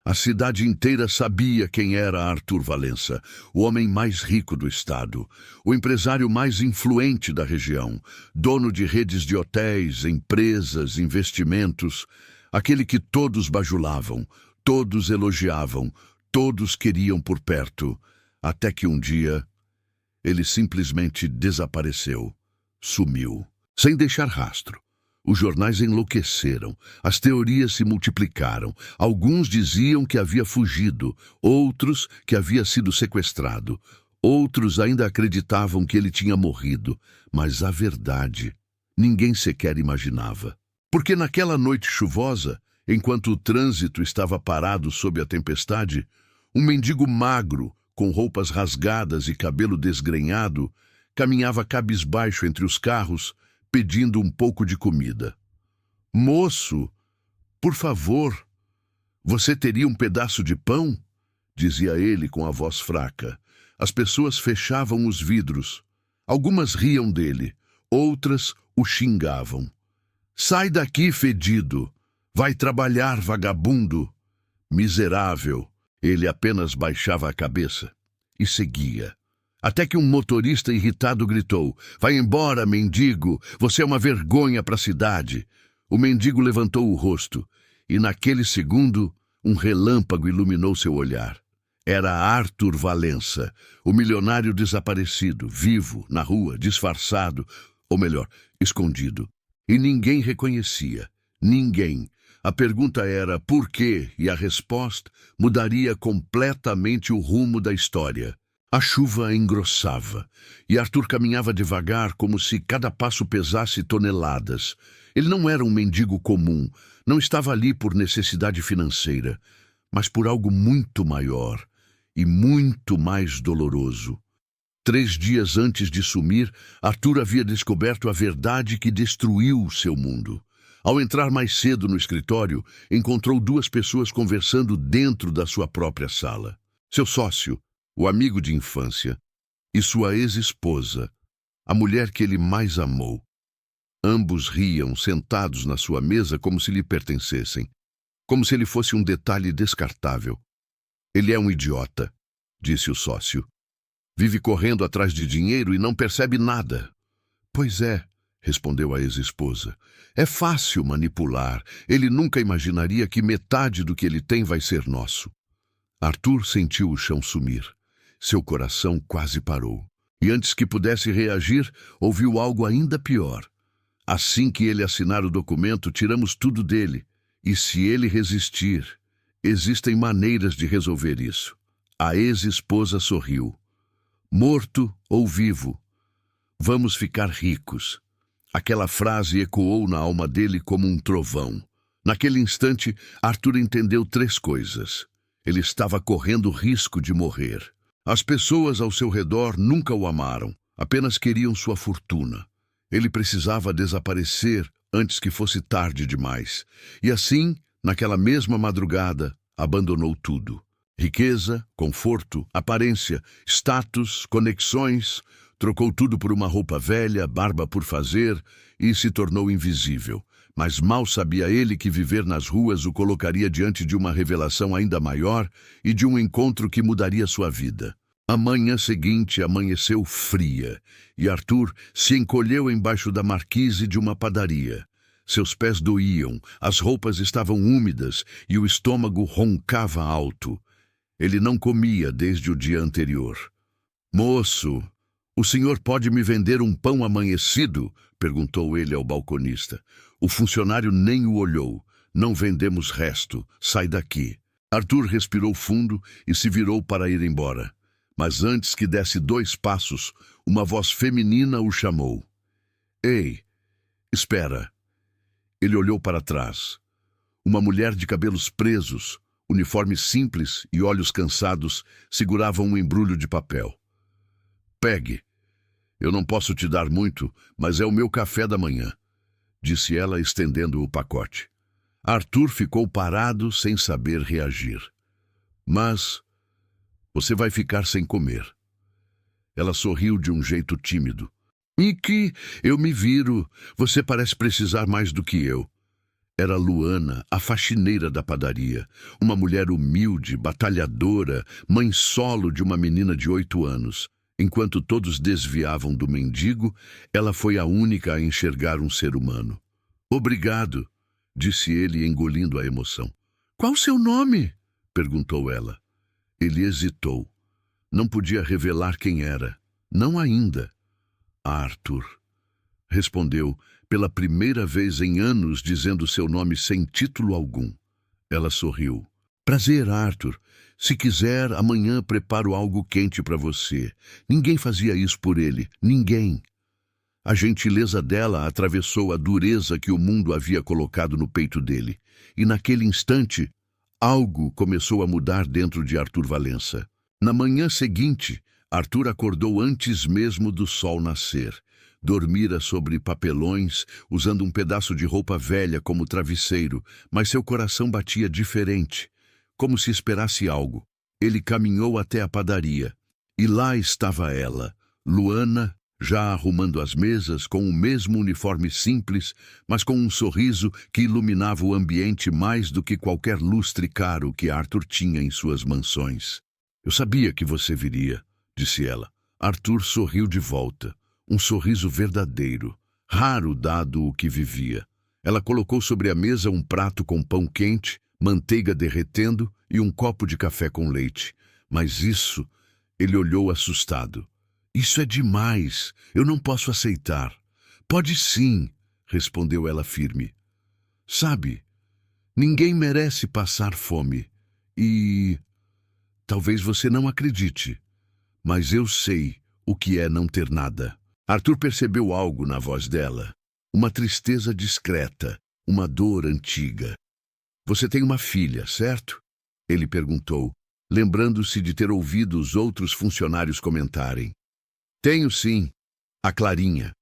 A cidade inteira sabia quem era Arthur Valença, o homem mais rico do estado, o empresário mais influente da região, dono de redes de hotéis, empresas, investimentos, aquele que todos bajulavam, todos elogiavam, todos queriam por perto, até que um dia ele simplesmente desapareceu, sumiu, sem deixar rastro. Os jornais enlouqueceram, as teorias se multiplicaram. Alguns diziam que havia fugido, outros que havia sido sequestrado. Outros ainda acreditavam que ele tinha morrido, mas a verdade ninguém sequer imaginava. Porque naquela noite chuvosa, enquanto o trânsito estava parado sob a tempestade, um mendigo magro, com roupas rasgadas e cabelo desgrenhado, caminhava cabisbaixo entre os carros, pedindo um pouco de comida. "Moço, por favor, você teria um pedaço de pão?" dizia ele com a voz fraca. As pessoas fechavam os vidros. Algumas riam dele, outras o xingavam. "Sai daqui, fedido! Vai trabalhar, vagabundo!" Miserável! Ele apenas baixava a cabeça e seguia. Até que um motorista irritado gritou: "Vai embora, mendigo! Você é uma vergonha para a cidade!" O mendigo levantou o rosto e, naquele segundo, um relâmpago iluminou seu olhar. Era Arthur Valença, o milionário desaparecido, vivo, na rua, disfarçado, ou melhor, escondido. E ninguém reconhecia. Ninguém. A pergunta era por quê, e a resposta mudaria completamente o rumo da história. A chuva engrossava, e Arthur caminhava devagar como se cada passo pesasse toneladas. Ele não era um mendigo comum, não estava ali por necessidade financeira, mas por algo muito maior e muito mais doloroso. 3 dias antes de sumir, Arthur havia descoberto a verdade que destruiu o seu mundo. Ao entrar mais cedo no escritório, encontrou 2 pessoas conversando dentro da sua própria sala. Seu sócio, o amigo de infância, e sua ex-esposa, a mulher que ele mais amou. Ambos riam, sentados na sua mesa como se lhe pertencessem, como se ele fosse um detalhe descartável. "Ele é um idiota", disse o sócio. "Vive correndo atrás de dinheiro e não percebe nada." "Pois é", respondeu a ex-esposa. "É fácil manipular. Ele nunca imaginaria que metade do que ele tem vai ser nosso." Arthur sentiu o chão sumir. Seu coração quase parou. E antes que pudesse reagir, ouviu algo ainda pior. "Assim que ele assinar o documento, tiramos tudo dele. E se ele resistir, existem maneiras de resolver isso." A ex-esposa sorriu. "Morto ou vivo, vamos ficar ricos." Aquela frase ecoou na alma dele como um trovão. Naquele instante, Arthur entendeu 3 coisas. Ele estava correndo risco de morrer. As pessoas ao seu redor nunca o amaram, apenas queriam sua fortuna. Ele precisava desaparecer antes que fosse tarde demais. E assim, naquela mesma madrugada, abandonou tudo. Riqueza, conforto, aparência, status, conexões, trocou tudo por uma roupa velha, barba por fazer e se tornou invisível. Mas mal sabia ele que viver nas ruas o colocaria diante de uma revelação ainda maior e de um encontro que mudaria sua vida. A manhã seguinte amanheceu fria e Arthur se encolheu embaixo da marquise de uma padaria. Seus pés doíam, as roupas estavam úmidas e o estômago roncava alto. Ele não comia desde o dia anterior. "Moço, o senhor pode me vender um pão amanhecido?" perguntou ele ao balconista. O funcionário nem o olhou. "Não vendemos resto. Sai daqui." Arthur respirou fundo e se virou para ir embora. Mas antes que desse 2 passos, uma voz feminina o chamou. "Ei, espera." Ele olhou para trás. Uma mulher de cabelos presos, uniforme simples e olhos cansados, segurava um embrulho de papel. "Pegue. Eu não posso te dar muito, mas é o meu café da manhã", disse ela, estendendo o pacote. Arthur ficou parado sem saber reagir. "Mas você vai ficar sem comer." Ela sorriu de um jeito tímido. "E que eu me viro. Você parece precisar mais do que eu." Era Luana, a faxineira da padaria, uma mulher humilde, batalhadora, mãe solo de uma menina de 8 anos. Enquanto todos desviavam do mendigo, ela foi a única a enxergar um ser humano. "Obrigado", disse ele, engolindo a emoção. "Qual o seu nome?" perguntou ela. Ele hesitou. Não podia revelar quem era. Não ainda. "Arthur", respondeu, pela primeira vez em anos dizendo seu nome sem título algum. Ela sorriu. "Prazer, Arthur. Se quiser, amanhã preparo algo quente para você." Ninguém fazia isso por ele. Ninguém. A gentileza dela atravessou a dureza que o mundo havia colocado no peito dele. E naquele instante, algo começou a mudar dentro de Arthur Valença. Na manhã seguinte, Arthur acordou antes mesmo do sol nascer. Dormira sobre papelões, usando um pedaço de roupa velha como travesseiro, mas seu coração batia diferente, como se esperasse algo. Ele caminhou até a padaria, e lá estava ela, Luana, já arrumando as mesas com o mesmo uniforme simples, mas com um sorriso que iluminava o ambiente mais do que qualquer lustre caro que Arthur tinha em suas mansões. "Eu sabia que você viria", disse ela. Arthur sorriu de volta. Um sorriso verdadeiro, raro dado o que vivia. Ela colocou sobre a mesa um prato com pão quente, manteiga derretendo e um copo de café com leite. "Mas isso..." Ele olhou assustado. "Isso é demais. Eu não posso aceitar." "Pode sim", respondeu ela firme. "Sabe, ninguém merece passar fome. E... talvez você não acredite, mas eu sei o que é não ter nada." Arthur percebeu algo na voz dela. Uma tristeza discreta, uma dor antiga. "Você tem uma filha, certo?" Ele perguntou, lembrando-se de ter ouvido os outros funcionários comentarem. "Tenho sim, a Clarinha."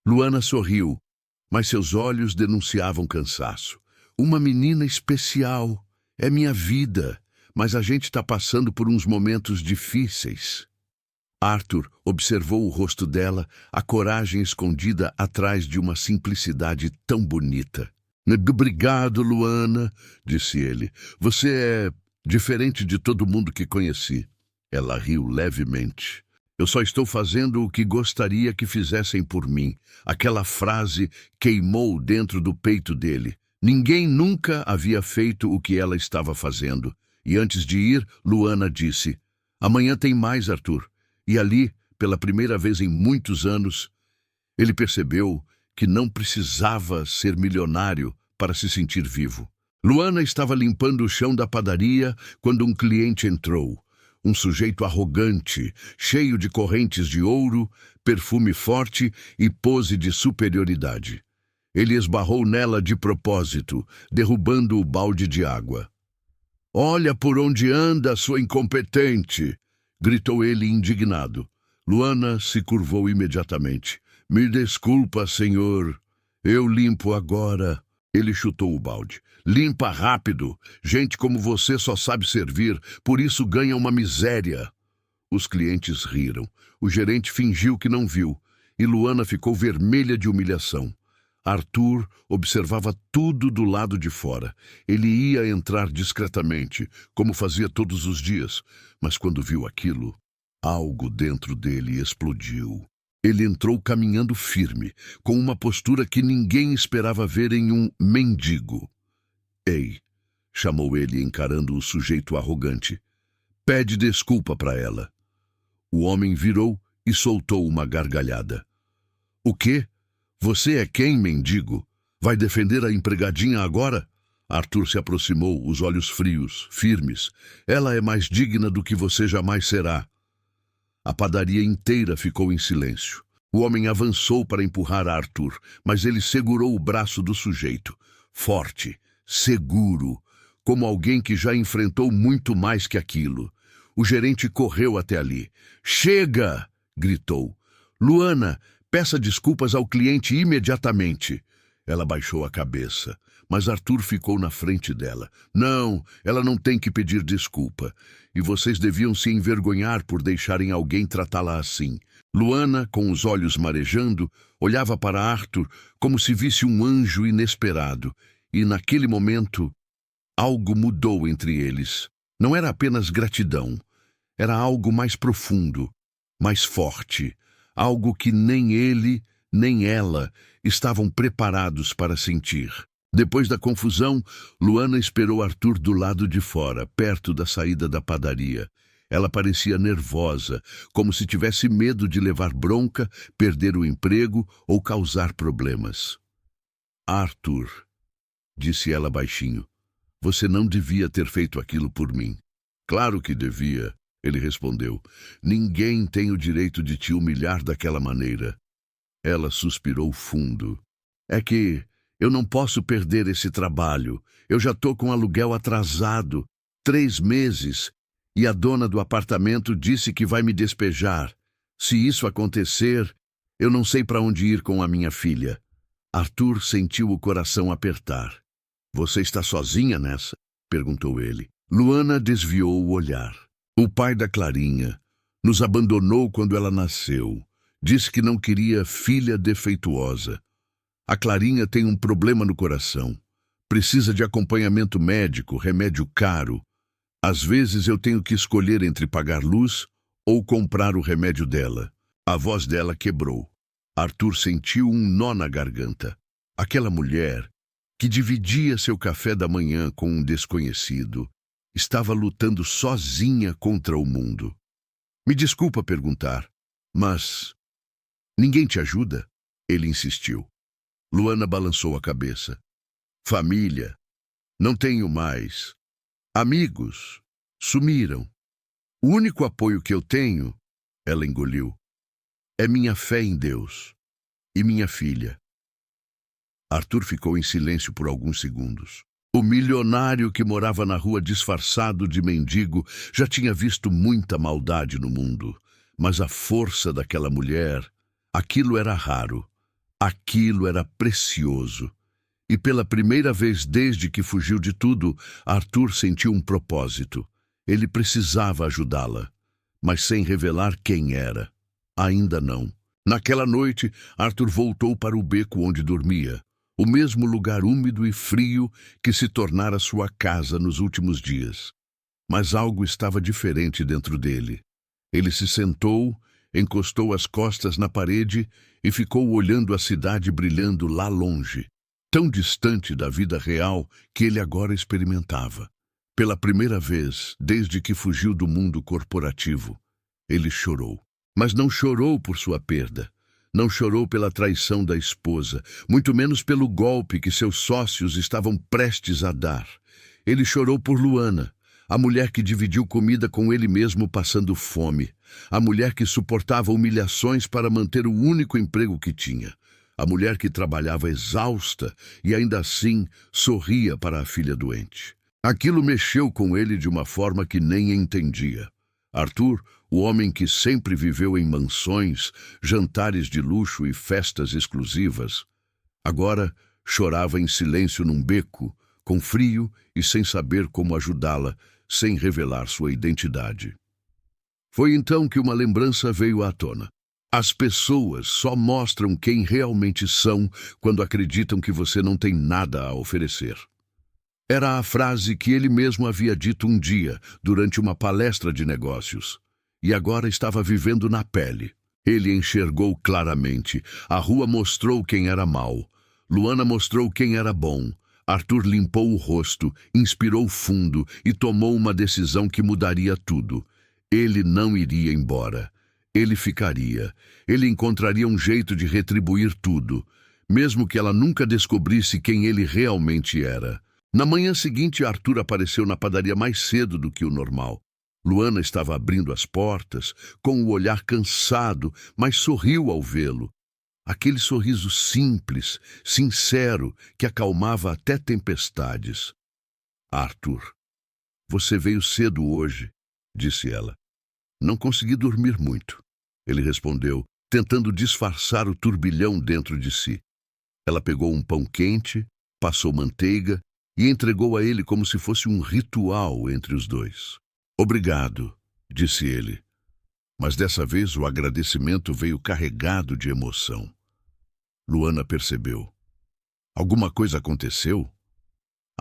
Luana sorriu, mas seus olhos denunciavam cansaço. "Uma menina especial. É minha vida, mas a gente está passando por uns momentos difíceis." Arthur observou o rosto dela, a coragem escondida atrás de uma simplicidade tão bonita. "Obrigado, Luana", disse ele. "Você é diferente de todo mundo que conheci." Ela riu levemente. "Eu só estou fazendo o que gostaria que fizessem por mim." Aquela frase queimou dentro do peito dele. Ninguém nunca havia feito o que ela estava fazendo. E antes de ir, Luana disse: "Amanhã tem mais, Arthur." E ali, pela primeira vez em muitos anos, ele percebeu que não precisava ser milionário para se sentir vivo. Luana estava limpando o chão da padaria quando um cliente entrou. Um sujeito arrogante, cheio de correntes de ouro, perfume forte e pose de superioridade. Ele esbarrou nela de propósito, derrubando o balde de água. "Olha por onde anda, sua incompetente!" gritou ele indignado. Luana se curvou imediatamente. "Me desculpa, senhor. Eu limpo agora." Ele chutou o balde. "Limpa rápido. Gente como você só sabe servir, por isso ganha uma miséria." Os clientes riram. O gerente fingiu que não viu, e Luana ficou vermelha de humilhação. Arthur observava tudo do lado de fora. Ele ia entrar discretamente, como fazia todos os dias, mas quando viu aquilo, algo dentro dele explodiu. Ele entrou caminhando firme, com uma postura que ninguém esperava ver em um mendigo. "Ei", chamou ele, encarando o sujeito arrogante. "Pede desculpa para ela." O homem virou e soltou uma gargalhada. "O quê? Você é quem, mendigo? Vai defender a empregadinha agora?" Arthur se aproximou, os olhos frios, firmes. "Ela é mais digna do que você jamais será." A padaria inteira ficou em silêncio. O homem avançou para empurrar Arthur, mas ele segurou o braço do sujeito. Forte, seguro, como alguém que já enfrentou muito mais que aquilo. O gerente correu até ali. "Chega!" gritou. "Luana, peça desculpas ao cliente imediatamente." Ela baixou a cabeça, mas Arthur ficou na frente dela. "Não, ela não tem que pedir desculpa. E vocês deviam se envergonhar por deixarem alguém tratá-la assim." Luana, com os olhos marejando, olhava para Arthur como se visse um anjo inesperado. e naquele momento, algo mudou entre eles. Não era apenas gratidão, era algo mais profundo, mais forte, algo que nem ele, nem ela estavam preparados para sentir. Depois da confusão, Luana esperou Arthur do lado de fora, perto da saída da padaria. Ela parecia nervosa, como se tivesse medo de levar bronca, perder o emprego ou causar problemas. Arthur, disse ela baixinho, você não devia ter feito aquilo por mim. Claro que devia, ele respondeu. Ninguém tem o direito de te humilhar daquela maneira. Ela suspirou fundo. É que eu não posso perder esse trabalho. Eu já tô com aluguel atrasado, 3 meses, e a dona do apartamento disse que vai me despejar. Se isso acontecer, eu não sei para onde ir com a minha filha. Arthur sentiu o coração apertar. Você está sozinha nessa? Perguntou ele. Luana desviou o olhar. O pai da Clarinha nos abandonou quando ela nasceu. Disse que não queria filha defeituosa. A Clarinha tem um problema no coração. Precisa de acompanhamento médico, remédio caro. Às vezes eu tenho que escolher entre pagar luz ou comprar o remédio dela. A voz dela quebrou. Arthur sentiu um nó na garganta. Aquela mulher, que dividia seu café da manhã com um desconhecido, estava lutando sozinha contra o mundo. Me desculpa perguntar, mas ninguém te ajuda? Ele insistiu. Luana balançou a cabeça. Família, não tenho mais. Amigos, sumiram. O único apoio que eu tenho, ela engoliu, é minha fé em Deus e minha filha. Arthur ficou em silêncio por alguns segundos. O milionário que morava na rua disfarçado de mendigo já tinha visto muita maldade no mundo, mas a força daquela mulher, aquilo era raro. Aquilo era precioso. E pela primeira vez desde que fugiu de tudo, Arthur sentiu um propósito. Ele precisava ajudá-la, mas sem revelar quem era. Ainda não. Naquela noite, Arthur voltou para o beco onde dormia, o mesmo lugar úmido e frio que se tornara sua casa nos últimos dias. Mas algo estava diferente dentro dele. Ele se sentou, encostou as costas na parede e ficou olhando a cidade brilhando lá longe, tão distante da vida real que ele agora experimentava. Pela primeira vez, desde que fugiu do mundo corporativo, ele chorou. Mas não chorou por sua perda. Não chorou pela traição da esposa, muito menos pelo golpe que seus sócios estavam prestes a dar. Ele chorou por Luana, a mulher que dividiu comida com ele mesmo passando fome, a mulher que suportava humilhações para manter o único emprego que tinha, a mulher que trabalhava exausta e ainda assim sorria para a filha doente. Aquilo mexeu com ele de uma forma que nem entendia. Arthur, o homem que sempre viveu em mansões, jantares de luxo e festas exclusivas, agora chorava em silêncio num beco, com frio e sem saber como ajudá-la, sem revelar sua identidade. Foi então que uma lembrança veio à tona. As pessoas só mostram quem realmente são quando acreditam que você não tem nada a oferecer. Era a frase que ele mesmo havia dito um dia, durante uma palestra de negócios, e agora estava vivendo na pele. Ele enxergou claramente. A rua mostrou quem era mau. Luana mostrou quem era bom. Arthur limpou o rosto, inspirou fundo e tomou uma decisão que mudaria tudo. Ele não iria embora. Ele ficaria. Ele encontraria um jeito de retribuir tudo, mesmo que ela nunca descobrisse quem ele realmente era. Na manhã seguinte, Arthur apareceu na padaria mais cedo do que o normal. Luana estava abrindo as portas, com o olhar cansado, mas sorriu ao vê-lo. Aquele sorriso simples, sincero, que acalmava até tempestades. Arthur, você veio cedo hoje, disse ela. Não consegui dormir muito, ele respondeu, tentando disfarçar o turbilhão dentro de si. Ela pegou um pão quente, passou manteiga e entregou a ele como se fosse um ritual entre os dois. Obrigado, disse ele. Mas dessa vez o agradecimento veio carregado de emoção. Luana percebeu. Alguma coisa aconteceu?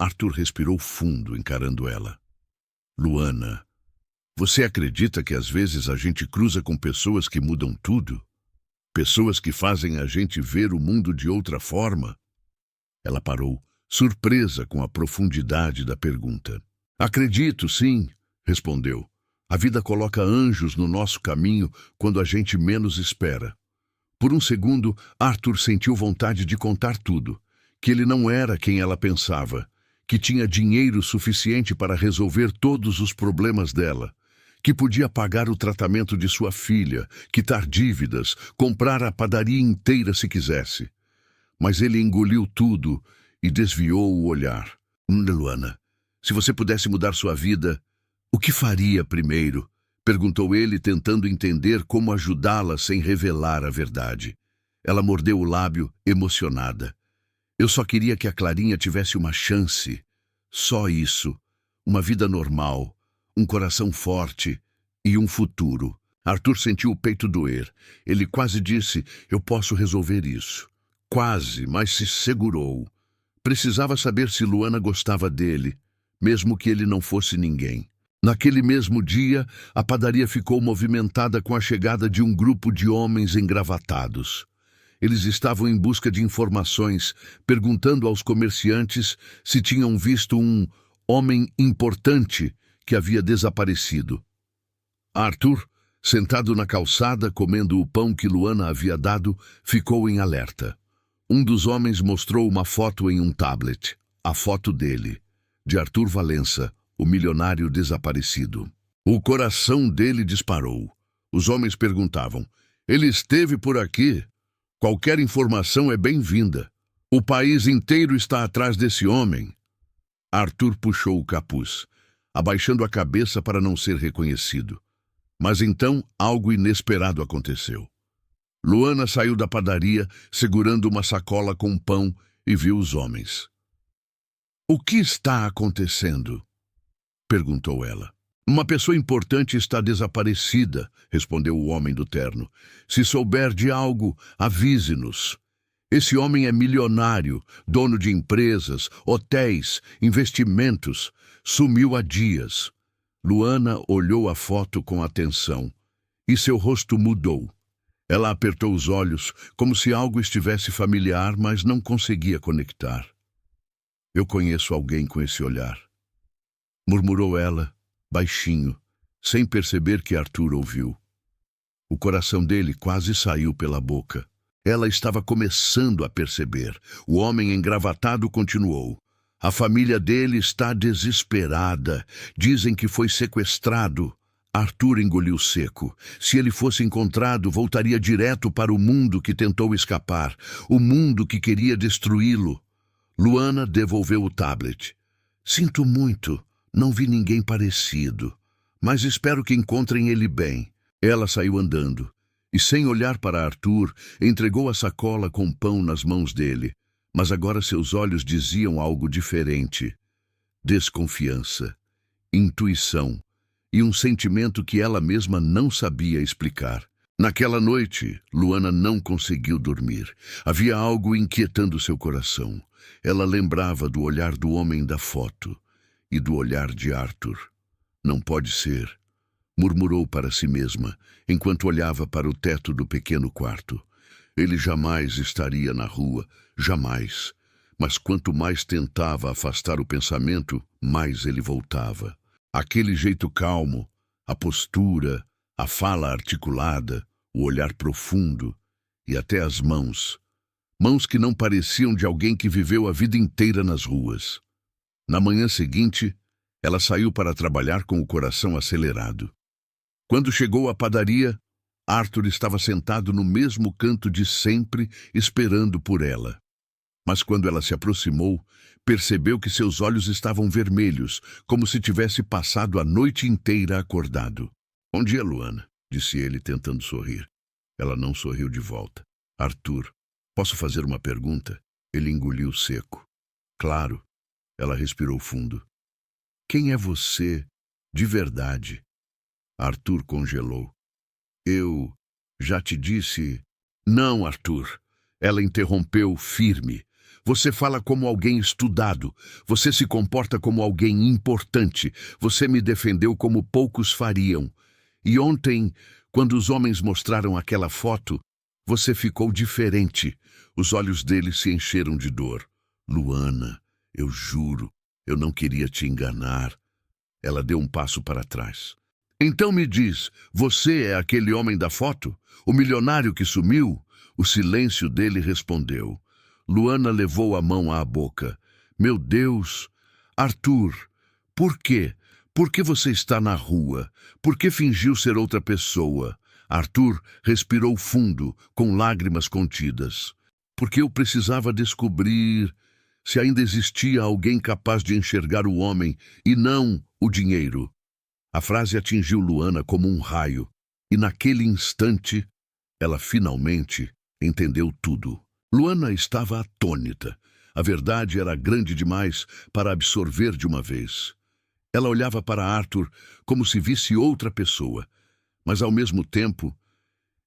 Arthur respirou fundo, encarando ela. Luana, você acredita que às vezes a gente cruza com pessoas que mudam tudo? Pessoas que fazem a gente ver o mundo de outra forma? Ela parou, surpresa com a profundidade da pergunta. Acredito, sim, respondeu. A vida coloca anjos no nosso caminho quando a gente menos espera. Por um segundo, Arthur sentiu vontade de contar tudo, que ele não era quem ela pensava, que tinha dinheiro suficiente para resolver todos os problemas dela, que podia pagar o tratamento de sua filha, quitar dívidas, comprar a padaria inteira se quisesse. Mas ele engoliu tudo e desviou o olhar. Luana, se você pudesse mudar sua vida, o que faria primeiro? Perguntou ele, tentando entender como ajudá-la sem revelar a verdade. Ela mordeu o lábio, emocionada. Eu só queria que a Clarinha tivesse uma chance. Só isso. Uma vida normal, um coração forte e um futuro. Arthur sentiu o peito doer. Ele quase disse, eu posso resolver isso. Quase, mas se segurou. Precisava saber se Luana gostava dele, mesmo que ele não fosse ninguém. Naquele mesmo dia, a padaria ficou movimentada com a chegada de um grupo de homens engravatados. Eles estavam em busca de informações, perguntando aos comerciantes se tinham visto um homem importante que havia desaparecido. Arthur, sentado na calçada, comendo o pão que Luana havia dado, ficou em alerta. Um dos homens mostrou uma foto em um tablet, a foto dele, de Arthur Valença, o milionário desaparecido. O coração dele disparou. Os homens perguntavam, ele esteve por aqui? Qualquer informação é bem-vinda. O país inteiro está atrás desse homem. Arthur puxou o capuz, abaixando a cabeça para não ser reconhecido. Mas então algo inesperado aconteceu. Luana saiu da padaria, segurando uma sacola com pão, e viu os homens. O que está acontecendo? Perguntou ela. Uma pessoa importante está desaparecida, respondeu o homem do terno. Se souber de algo, avise-nos. Esse homem é milionário, dono de empresas, hotéis, investimentos. Sumiu há dias. Luana olhou a foto com atenção e seu rosto mudou. Ela apertou os olhos, como se algo estivesse familiar, mas não conseguia conectar. Eu conheço alguém com esse olhar, murmurou ela, baixinho, sem perceber que Arthur ouviu. O coração dele quase saiu pela boca. Ela estava começando a perceber. O homem engravatado continuou. A família dele está desesperada. Dizem que foi sequestrado. Arthur engoliu seco. Se ele fosse encontrado, voltaria direto para o mundo que tentou escapar, o mundo que queria destruí-lo. Luana devolveu o tablet. Sinto muito, não vi ninguém parecido, mas espero que encontrem ele bem. Ela saiu andando e, sem olhar para Arthur, entregou a sacola com pão nas mãos dele, mas agora seus olhos diziam algo diferente. Desconfiança, intuição e um sentimento que ela mesma não sabia explicar. Naquela noite, Luana não conseguiu dormir. Havia algo inquietando seu coração. Ela lembrava do olhar do homem da foto e do olhar de Arthur. Não pode ser, murmurou para si mesma, enquanto olhava para o teto do pequeno quarto. Ele jamais estaria na rua, jamais. Mas quanto mais tentava afastar o pensamento, mais ele voltava. Aquele jeito calmo, a postura, a fala articulada, o olhar profundo e até as mãos. Mãos que não pareciam de alguém que viveu a vida inteira nas ruas. Na manhã seguinte, ela saiu para trabalhar com o coração acelerado. Quando chegou à padaria, Arthur estava sentado no mesmo canto de sempre, esperando por ela. Mas quando ela se aproximou, percebeu que seus olhos estavam vermelhos, como se tivesse passado a noite inteira acordado. Bom dia, Luana, disse ele, tentando sorrir. Ela não sorriu de volta. Arthur, posso fazer uma pergunta? Ele engoliu seco. Claro. Ela respirou fundo. Quem é você, de verdade? Arthur congelou. Eu já te disse... Não, Arthur. Ela interrompeu firme. Você fala como alguém estudado. Você se comporta como alguém importante. Você me defendeu como poucos fariam. E ontem, quando os homens mostraram aquela foto, você ficou diferente. Os olhos dele se encheram de dor. Luana, eu juro, eu não queria te enganar. Ela deu um passo para trás. Então me diz, você é aquele homem da foto? O milionário que sumiu? O silêncio dele respondeu. Luana levou a mão à boca. Meu Deus! Arthur, por quê? Por que você está na rua? Por que fingiu ser outra pessoa? Arthur respirou fundo, com lágrimas contidas. Porque eu precisava descobrir se ainda existia alguém capaz de enxergar o homem e não o dinheiro. A frase atingiu Luana como um raio, e naquele instante, ela finalmente entendeu tudo. Luana estava atônita. A verdade era grande demais para absorver de uma vez. Ela olhava para Arthur como se visse outra pessoa, mas ao mesmo tempo,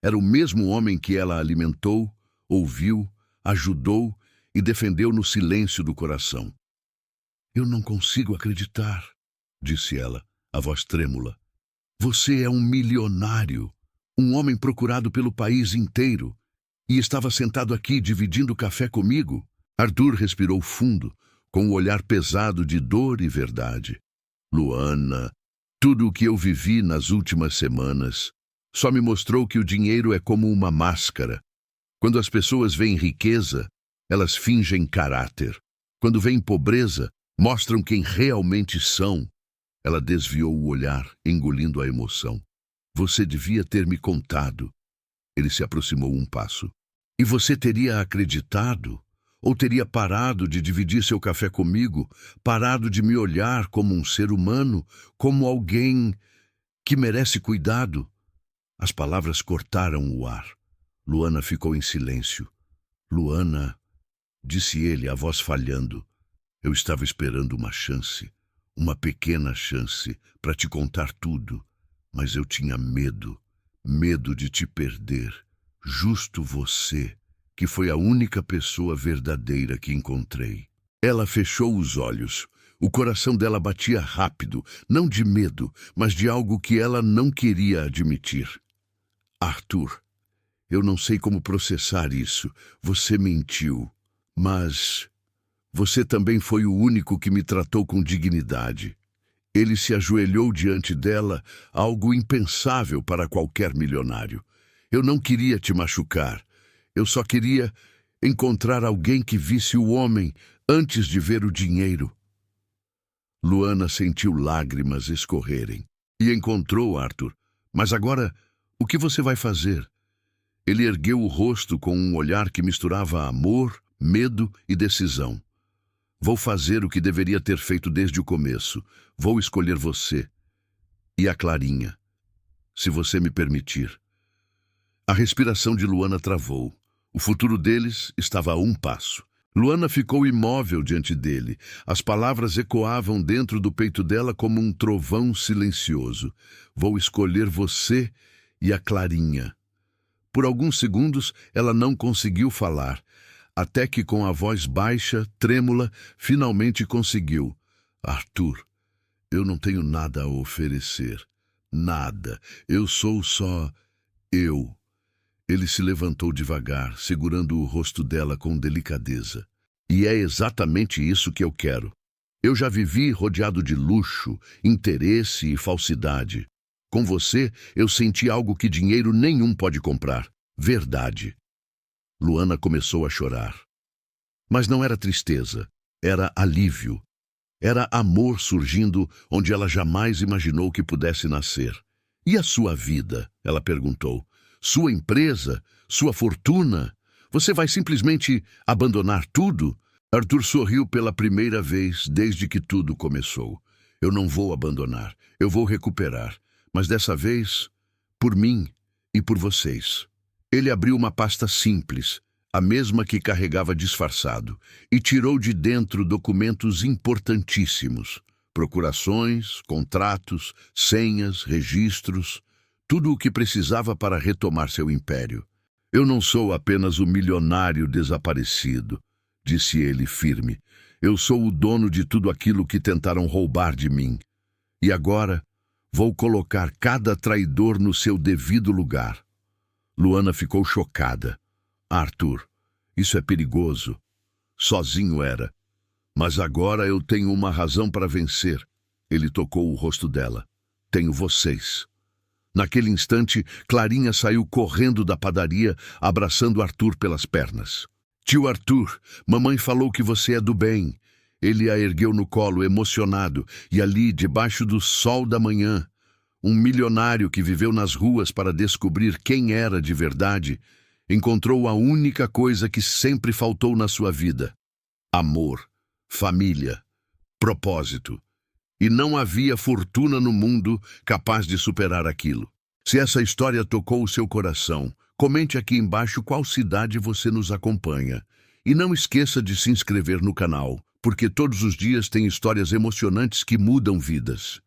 era o mesmo homem que ela alimentou, ouviu, ajudou e defendeu no silêncio do coração. Eu não consigo acreditar, disse ela, a voz trêmula. Você é um milionário, um homem procurado pelo país inteiro, e estava sentado aqui dividindo café comigo? Arthur respirou fundo, com o olhar pesado de dor e verdade. Luana, tudo o que eu vivi nas últimas semanas só me mostrou que o dinheiro é como uma máscara. Quando as pessoas veem riqueza, elas fingem caráter. Quando veem pobreza, mostram quem realmente são. Ela desviou o olhar, engolindo a emoção. Você devia ter me contado. Ele se aproximou um passo. E você teria acreditado? Ou teria parado de dividir seu café comigo, parado de me olhar como um ser humano, como alguém que merece cuidado? As palavras cortaram o ar. Luana ficou em silêncio. Luana, disse ele, a voz falhando. Eu estava esperando uma chance, uma pequena chance, para te contar tudo, mas eu tinha medo, medo de te perder. Justo você, que foi a única pessoa verdadeira que encontrei. Ela fechou os olhos. O coração dela batia rápido, não de medo, mas de algo que ela não queria admitir. Arthur, eu não sei como processar isso. Você mentiu, mas você também foi o único que me tratou com dignidade. Ele se ajoelhou diante dela, algo impensável para qualquer milionário. Eu não queria te machucar. Eu só queria encontrar alguém que visse o homem antes de ver o dinheiro. Luana sentiu lágrimas escorrerem. E encontrou Arthur. Mas agora, o que você vai fazer? Ele ergueu o rosto com um olhar que misturava amor, medo e decisão. Vou fazer o que deveria ter feito desde o começo. Vou escolher você. E a Clarinha, se você me permitir. A respiração de Luana travou. O futuro deles estava a um passo. Luana ficou imóvel diante dele. As palavras ecoavam dentro do peito dela como um trovão silencioso. Vou escolher você e a Clarinha. Por alguns segundos, ela não conseguiu falar, até que com a voz baixa, trêmula, finalmente conseguiu. Arthur, eu não tenho nada a oferecer. Nada. Eu sou só eu. Ele se levantou devagar, segurando o rosto dela com delicadeza. E é exatamente isso que eu quero. Eu já vivi rodeado de luxo, interesse e falsidade. Com você, eu senti algo que dinheiro nenhum pode comprar. Verdade. Luana começou a chorar. Mas não era tristeza, era alívio. Era amor surgindo onde ela jamais imaginou que pudesse nascer. E a sua vida? Ela perguntou. Sua empresa? Sua fortuna? Você vai simplesmente abandonar tudo? Arthur sorriu pela primeira vez desde que tudo começou. Eu não vou abandonar, eu vou recuperar. Mas dessa vez, por mim e por vocês. Ele abriu uma pasta simples, a mesma que carregava disfarçado, e tirou de dentro documentos importantíssimos. Procurações, contratos, senhas, registros, tudo o que precisava para retomar seu império. Eu não sou apenas o milionário desaparecido. disse ele firme. Eu sou o dono de tudo aquilo que tentaram roubar de mim. E agora vou colocar cada traidor no seu devido lugar. Luana ficou chocada. Arthur, isso é perigoso. Sozinho era. Mas agora eu tenho uma razão para vencer. Ele tocou o rosto dela. Tenho vocês. Naquele instante, Clarinha saiu correndo da padaria, abraçando Arthur pelas pernas. Tio Arthur, mamãe falou que você é do bem. Ele a ergueu no colo, emocionado, e ali, debaixo do sol da manhã, um milionário que viveu nas ruas para descobrir quem era de verdade, encontrou a única coisa que sempre faltou na sua vida: amor, família, propósito. E não havia fortuna no mundo capaz de superar aquilo. Se essa história tocou o seu coração, comente aqui embaixo qual cidade você nos acompanha. E não esqueça de se inscrever no canal, porque todos os dias tem histórias emocionantes que mudam vidas.